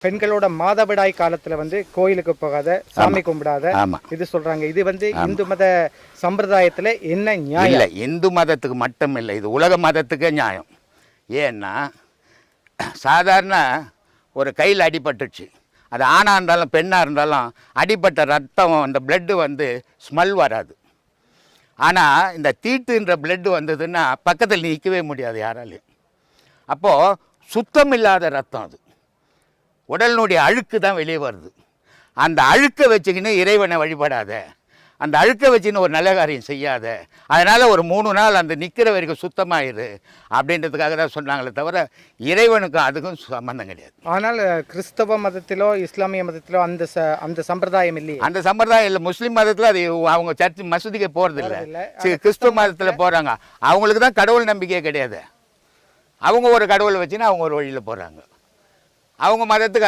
பெண்களோட மாதவிடாய் காலத்துல வந்து கோயிலுக்கு போகாத, சாமி கும்பிடாத இது சொல்றாங்க. இது வந்து இந்து மத சம்பிரதாயத்துல என்ன நியாயம்? இல்லை, இந்து மதத்துக்கு மட்டும் இல்லை, இது உலக மதத்துக்கே நியாயம். ஏன்னா சாதாரண ஒரு கையில் அடிபட்டுச்சு, அது ஆணாக இருந்தாலும் பெண்ணாக இருந்தாலும் அடிபட்ட ரத்தம் அந்த பிளட்டு வந்து ஸ்மெல் வராது. ஆனால் இந்த தீட்டுன்ற பிளட்டு வந்ததுன்னா பக்கத்தில் நிற்கவே முடியாது யாராலையும். அப்போது சுத்தம் இல்லாத ரத்தம், அது உடலினுடைய அழுக்கு தான் வெளியே வருது. அந்த அழுக்கை வச்சுக்கின்னு இறைவனை வழிபடாத, அந்த அழுக்கை வச்சுன்னு ஒரு நல்ல காரியம் செய்யாத, அதனால் ஒரு 3 நாள் அந்த நிற்கிற வரைக்கும் சுத்தமாயிரு அப்படின்றதுக்காக தான் சொன்னாங்களே தவிர இறைவனுக்கும் அதுக்கும் சம்மந்தம் கிடையாது. ஆனால் கிறிஸ்தவ மதத்திலோ இஸ்லாமிய மதத்திலோ அந்த சம்பிரதாயம் இல்லையே. அந்த சம்பிரதாயம் இல்லை. முஸ்லீம் மதத்தில் அது அவங்க சர்ச்சு மசூதிக்கு போகிறது இல்லை. கிறிஸ்துவ மதத்தில் போகிறாங்க, அவங்களுக்கு தான் கடவுள் நம்பிக்கையே கிடையாது. அவங்க ஒரு கடவுளை வச்சுன்னு அவங்க ஒரு வழியில் போகிறாங்க. அவங்க மதத்துக்கு